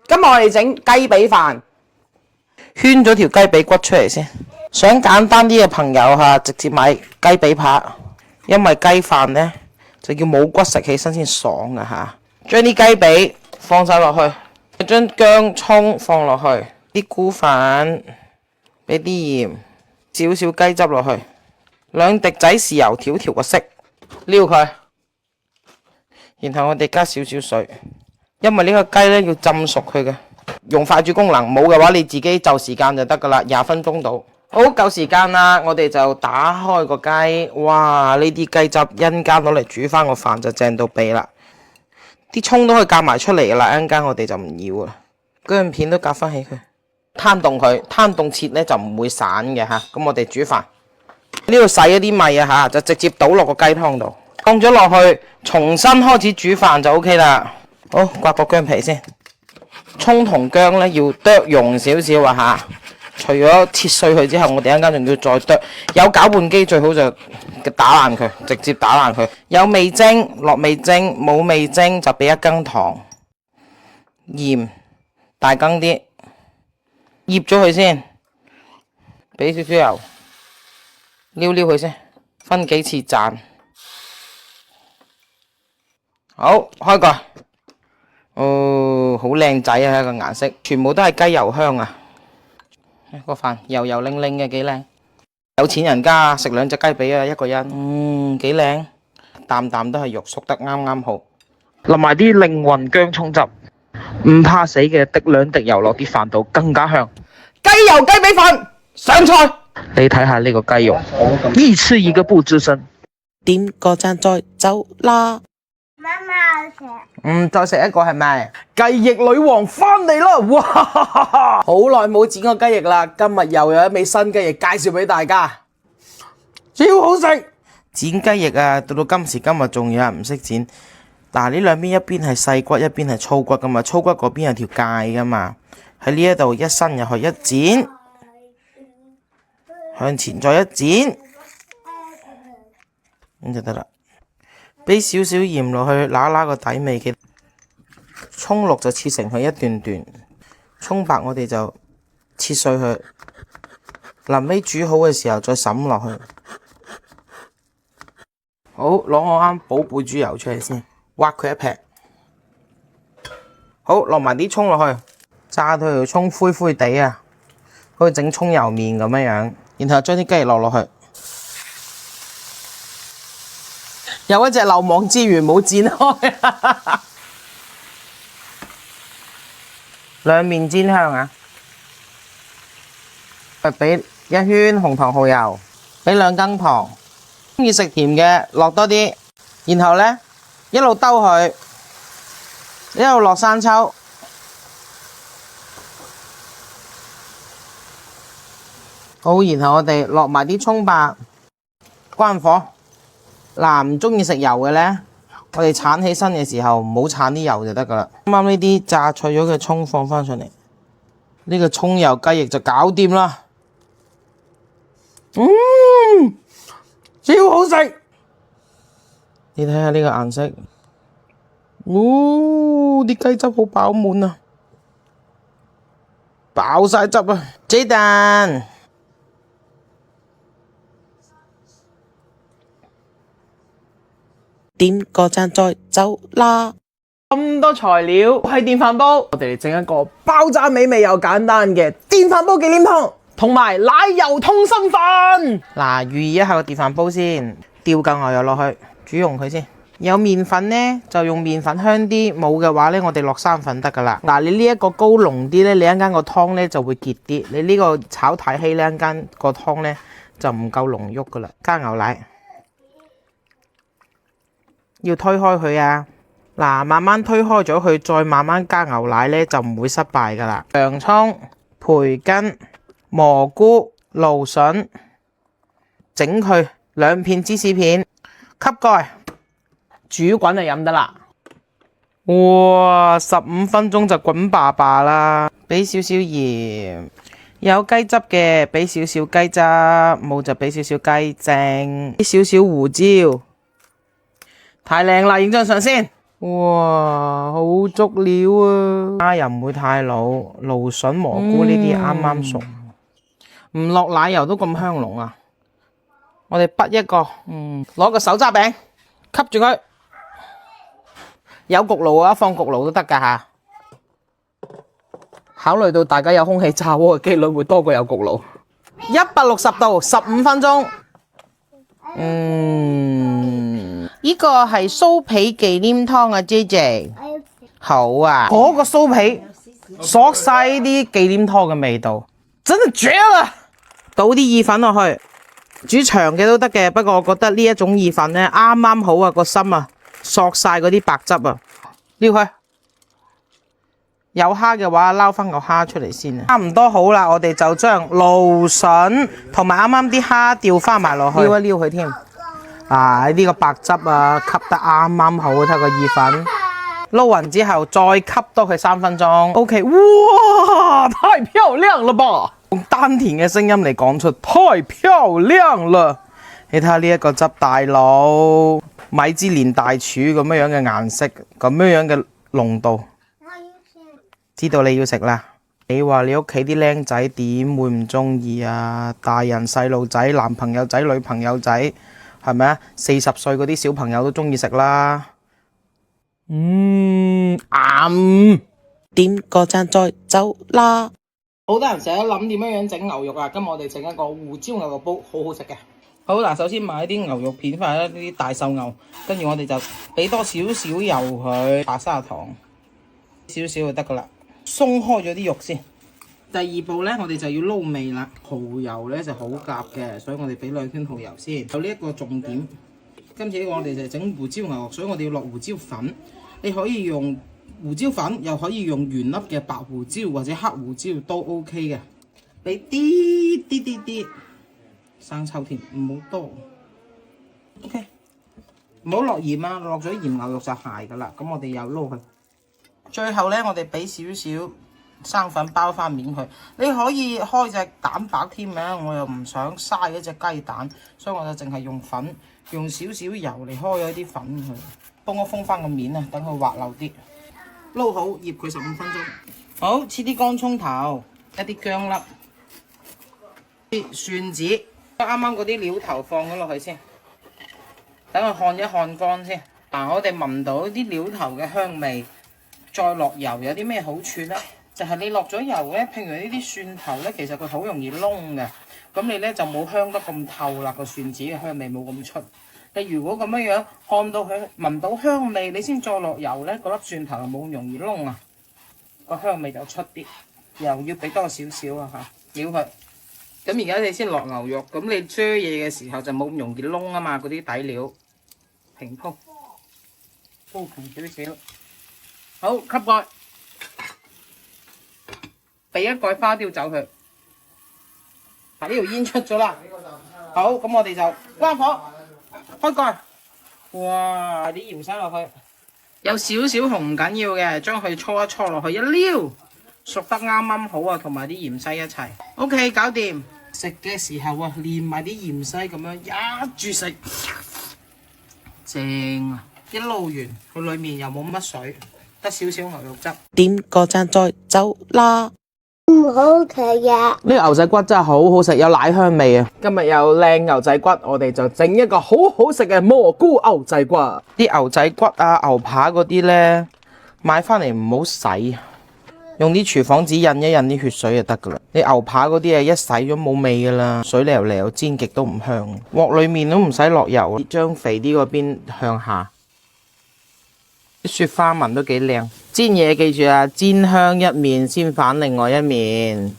今日我哋整雞髀飯，圈咗條雞髀骨出嚟先。想簡單啲嘅朋友嚇，直接買雞髀扒，因為雞飯呢就要冇骨食起身先爽㗎嚇。將啲雞髀放晒落去，將薑葱放落去，啲菇粉，俾啲鹽，少少雞汁落去，2滴仔豉油調個色，撩佢。然後我哋加少少水，因為呢個雞呢要浸熟佢嘅。用快煮功能，冇嘅話你自己就時間就得噶啦，20分鐘到。好，夠時間啦，我哋就打開個雞。哇！呢啲雞汁一陣間攞嚟煮翻個飯就正到痹啦。啲葱都可以夾埋出嚟噶啦，一陣間我哋就唔要啦。薑片都夾翻起佢，攤凍佢，攤凍切呢就唔會散嘅吓。咁我哋煮飯，呢度洗咗啲米啊吓，就直接倒落個雞湯度，放咗落去，重新開始煮飯就 OK 啦。好，刮個薑皮先。葱同薑呢要剁溶少少啊吓，除咗切碎佢之後，我哋一陣間仲要再剁。有攪拌機最好就打爛佢，直接打爛佢。有味精落味精，冇味精就俾1羹糖、鹽，大羹啲，醃咗佢先，俾少少油，撩撩佢先，分幾次讚。好，開蓋。哦，好靚仔啊！個顏色，全部都係雞油香啊！個飯油油靚靚嘅，幾靚。有錢人家食2隻雞髀啊，一個人，幾靚，啖啖都係肉，熟得啱啱好。淋埋啲靈魂薑葱汁，唔怕死嘅，滴2滴油落啲飯度，更加香。雞油雞髀飯上菜。你睇下呢個雞肉，一次一個不吱聲。點個讚再走啦！再食一個係咪？雞翼女王翻嚟啦！哇，好耐冇剪過雞翼啦，今日又有一味新雞翼介紹俾大家，超好食！剪雞翼啊，到今時今日仲有人唔識剪。嗱，呢兩邊一邊係細骨，一邊係粗骨噶嘛，粗骨嗰邊有條界噶嘛，喺呢一度一伸入去一剪，向前再一剪，咁就得啦。俾少少鹽落去，揦個底味嘅。葱綠就切成佢一段段，葱白我哋就切碎佢。臨尾煮好嘅時候再滲落去。好，攞我啱寶貝豬油出嚟先，挖佢一劈。好，落埋啲葱落去，炸到條葱灰灰地啊，好似整葱油麵咁樣。然後將啲雞翼落去。有一隻漏網之魚冇剪開，兩面煎香啊！俾1圈紅糖蠔油，俾2羹糖，中意食甜嘅落多啲，然後呢，一路兜佢，一路落生抽，好，然後我哋落埋啲葱白，關火。嗱，唔中意食油嘅呢，我哋鏟起身嘅時候唔好鏟啲油就得噶啦。啱啱呢啲炸脆咗嘅葱放翻上嚟，呢個葱油雞翼就搞掂啦。超好食！你睇下呢個顏色，啲雞汁好飽滿啊，飽晒汁啊！雞蛋。點個讚再走啦！咁多材料係電飯煲，我哋嚟整一個爆炸美味又簡單嘅電飯煲忌廉湯，同埋奶油通心飯。嗱，預熱一下個電飯煲先，掉嚿牛油落去，煮溶佢先。有麵粉呢，就用麵粉香啲；冇嘅話呢，我哋落生粉得噶啦。嗱，你呢一個高濃啲呢，你一陣間個湯呢就會結啲。你呢個炒太稀呢，一陣間個湯呢就唔夠濃郁噶啦。加牛奶。要推開佢啊！嗱，慢慢推開咗佢，再慢慢加牛奶呢，就唔會失敗噶啦。洋蔥、培根、蘑菇、蘆筍，整佢2片芝士片，吸蓋，煮滾就飲得啦。哇！15分鐘就滾爸爸啦。俾少少鹽，有雞汁嘅俾少少雞汁，冇就俾少少雞精，少少胡椒。太靚啦！影張相先。哇，好足料啊！蝦又唔會太老，蘆筍蘑菇呢啲啱啱熟，唔落奶油都咁香濃啊！我哋滗一個，攞個手揸餅吸住佢，有焗爐啊，放焗爐都得㗎吓。考慮到大家有空氣炸鍋嘅機率會多過有焗爐，160度15分鐘。呢個係酥皮忌廉湯啊 ，JJ。好啊，嗰個酥皮索晒啲忌廉湯嘅味道，真係絕啦！倒啲意粉落去，煮長嘅都得嘅，不過我覺得呢一種意粉呢，啱啱好啊，個心啊索晒嗰啲白汁啊，撩佢。有蝦嘅話，撈翻個蝦出嚟先啊！差唔多好啦，我哋就將蘆筍同埋啱啱啲蝦調翻埋落去，撩一撩佢添。呢個白汁啊，吸得啱啱好，睇個意粉。撈勻之後，再吸多佢3分鐘。OK， 哇，太漂亮了吧！用丹田嘅聲音嚟講出，太漂亮啦！你睇下呢一個汁大佬，米芝蓮大廚咁樣嘅顏色，咁樣嘅濃度。知道你要食啦，你話你屋企啲僆仔點會唔中意啊？大人細路仔、男朋友仔、女朋友仔，係咪啊？40歲嗰啲小朋友都中意食啦。點個讚再走啦！好多人成日諗點樣整牛肉啊，今日我哋整一個胡椒牛肉煲，好好食嘅。好嗱，首先買啲牛肉片翻嚟，呢啲大瘦牛，跟住我哋就俾多少少油佢，白砂糖少少就得噶啦。鬆開咗啲肉先。第二步呢，我哋就要撈味啦。蠔油呢就好夾嘅，所以我哋俾2圈蠔油先。有呢一個重點。今次我哋就整胡椒牛肉，所以我哋要落胡椒粉。你可以用胡椒粉，又可以用原粒嘅白胡椒或者黑胡椒都 OK 嘅。俾啲生抽添，唔好多。OK， 唔好落鹽啊，落咗鹽牛肉就鞋噶啦。咁我哋又撈佢。最後呢，我哋俾少少生粉包翻面佢。你可以開隻蛋白添嘅，我又唔想嘥一隻雞蛋，所以我就淨係用粉，用少少油嚟開咗啲粉佢，幫我封翻個面啊，等佢滑溜啲。撈好，醃佢15分鐘。好，切啲乾葱頭，一啲薑粒，啲蒜子，啱啱嗰啲料頭放咗落去先，等佢烘一烘乾先。我哋聞到啲料頭嘅香味。再落油有啲咩好處呢？就係你落咗油呢，譬如呢啲蒜頭呢，其實佢好容易燶嘅，咁你呢就冇香得咁透啦，個蒜子嘅香味冇咁出。你如果咁樣看到佢聞到香味，你先再落油呢，嗰粒蒜頭就冇咁容易燶啊，個香味就出啲。油要俾多少少啊嚇，撩佢。咁而家你先落牛肉，咁你煮嘢嘅時候就冇咁容易燶啊嘛，嗰啲底料平鋪平少少。好，吸蓋，俾一蓋花雕走佢。呢條煙出咗啦。好，咁我哋就關火，開蓋。哇！啲鹽塞落去，有少少紅唔緊要嘅，將佢搓一搓落去，一撩，熟得啱啱好啊，同埋啲芫茜一齊。OK， 搞掂。食嘅時候啊，連埋啲芫茜咁樣一住食，正啊！一撈完，佢裏面又冇乜水。得少少牛肉汁，點個讚再走啦！唔好食呀！呢個牛仔骨真係好好食，有奶香味啊！今日有靚牛仔骨，我哋就整一個好好食嘅蘑菇牛仔骨。啲牛仔骨啊、牛扒嗰啲呢，買翻嚟唔好洗，用啲廚房紙印一印啲血水就得噶啦。你牛扒嗰啲啊，一洗咗冇味噶啦，水流流煎極都唔香。鑊裏面都唔使落油，將肥啲嗰邊向下。啲雪花紋都幾靚，煎嘢記住啊，煎香一面先反另外一面。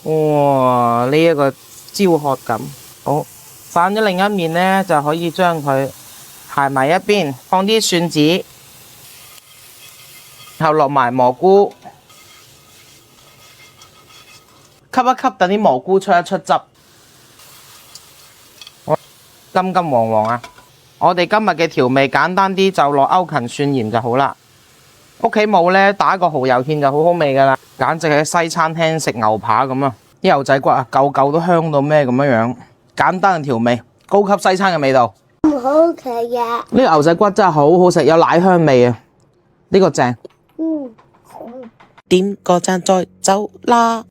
哇！呢一個焦殼感，好反咗另一面呢，就可以將佢排埋一邊，放啲蒜子，然後落埋蘑菇，吸一吸，等啲蘑菇出一出汁，金金黃黃啊！我哋今日嘅調味簡單啲，就落歐芹蒜鹽就好啦。屋企冇呢，打個蠔油芡就好好味噶啦，簡直係西餐廳食牛扒咁啊！啲牛仔骨啊，嚿嚿都香到咩咁樣樣，簡單嘅調味，高級西餐嘅味道。唔好好食呀。呢個牛仔骨真係好好食，有奶香味啊！呢個正。好。點個讚再走啦！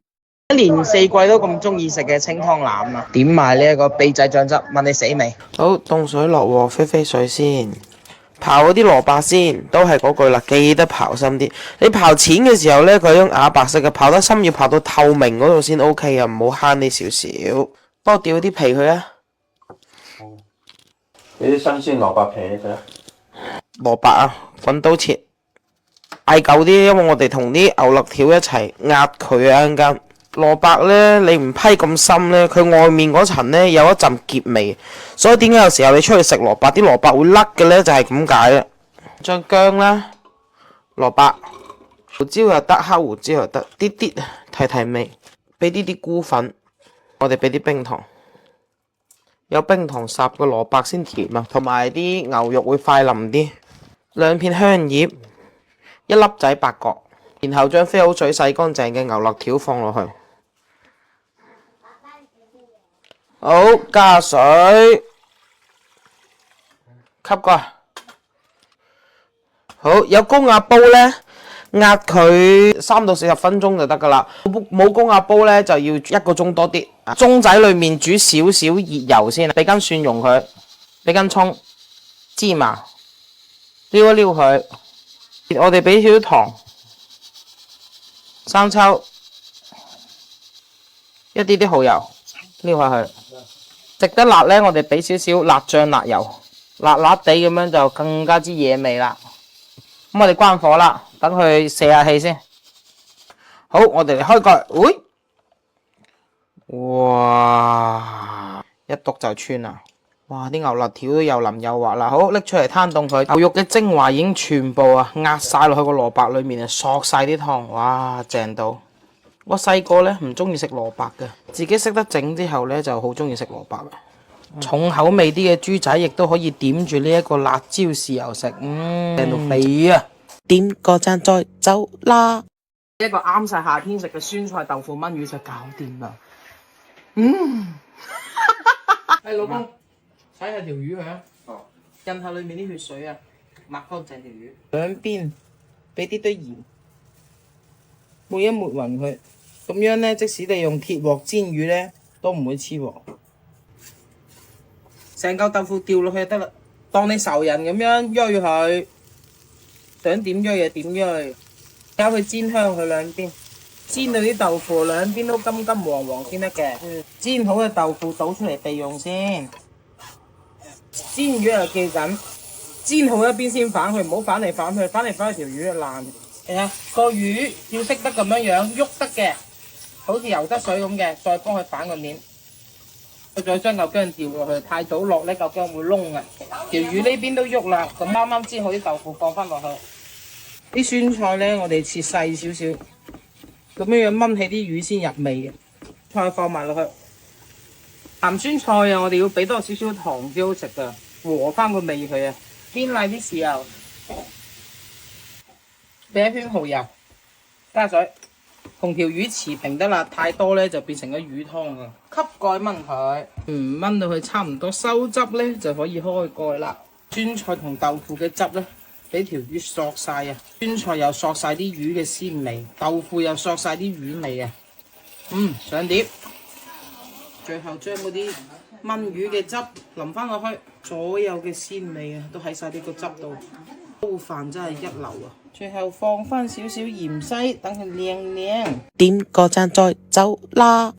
一年四季都咁中意食嘅清湯腩啊！點埋呢一個秘製醬汁，問你死未？好，凍水落鑊，飛飛水先。刨嗰啲蘿蔔先，都係嗰句啦，記得刨深啲。你刨淺嘅時候呢，佢種啞白色嘅，刨得深要刨到透明嗰度先 OK 啊，唔好慳呢少少。幫我掉啲皮佢啊！俾啲新鮮蘿蔔皮佢啊！蘿蔔啊，滾刀切，大嚿啲，因為我哋同啲牛肋條一齊壓佢啊！陣間蘿蔔呢，你唔批咁深呢，佢外面嗰層呢有一陣澀味，所以點解有時候你出去食蘿蔔，啲蘿蔔會甩嘅呢？就係咁解啦。將薑啦、蘿蔔、胡椒又得，黑胡椒又得，啲提味，俾啲菇粉，我哋俾啲冰糖。有冰糖烚個蘿蔔先甜啊，同埋啲牛肉會快腍啲。2片香葉，1粒仔八角，然後將飛好水洗乾淨嘅牛肋條放落去。好，加水，吸蓋。好，有高壓煲呢，壓佢3到40分鐘就得噶啦。冇高壓煲呢，就要1個鐘多啲。盅仔裏面煮少少熱油先，俾根蒜蓉佢，俾根葱、芝麻，撩一撩佢。我哋俾少少糖、生抽，一啲蠔油，撩下佢。食得辣呢，我哋俾少少辣醬、辣油，辣辣地咁樣就更加之惹味啦。咁我哋關火啦，等佢泄下氣先。好，我哋嚟開蓋。喂，哇！一篤就穿啦。哇！啲牛肋條都又腍又滑啦。好，拎出嚟攤凍佢。牛肉嘅精華已經全部壓晒落去個蘿蔔裏面啊，索晒啲湯。哇！正到〜我細個呢唔中意食蘿蔔嘅，自己識得整之後呢就好中意食蘿蔔啦。重口味啲嘅豬仔亦都可以點住呢一個辣椒豉油食，正到肥啊！點個讚再走啦！一個啱晒夏天食嘅酸菜豆腐炆魚就搞掂啦。老公，洗下條魚佢啊，印下裏面啲血水啊，抹乾淨條魚。兩邊俾啲堆鹽，抹一抹勻佢。咁樣呢，即使你用鐵鑊煎魚呢，都唔會黐鑊。成嚿豆腐掉落去就得啦，當你仇人咁樣鋥佢，想點鋥就點鋥，搞佢煎香佢兩邊，煎到啲豆腐兩邊都金金黃黃先得嘅。煎好嘅豆腐倒出嚟備用先。煎魚又記緊，煎好一邊先反佢，唔好反嚟反去，反嚟反去條魚就爛。係啊，個魚要識得咁樣喐得嘅。好似游得水咁嘅，再幫佢反個面，再將嚿薑掉落去。太早落呢嚿薑會燶啊！條魚呢邊都喐啦，咁啱啱煎好啲豆腐放翻落去。啲酸菜呢，我哋切細少少，咁樣燜起啲魚先入味嘅。菜放埋落去，鹹酸菜啊，我哋要俾多少少糖先好食噶，和翻個味佢啊。邊瀨啲豉油，俾1圈蠔油，加水。同條魚持平得啦，太多呢就變成咗魚湯啊！吸蓋燜佢，燜到佢差唔多收汁呢，就可以開蓋啦。酸菜同豆腐嘅汁呢，俾條魚索晒啊！酸菜又索晒啲魚嘅鮮味，豆腐又索晒啲魚味啊！上碟，最後將嗰啲炆魚嘅汁淋翻落去，所有嘅鮮味啊都喺晒呢個汁度，煲飯真係一流啊！最後放翻少少芫茜，等佢靚靚。點個讚再走啦！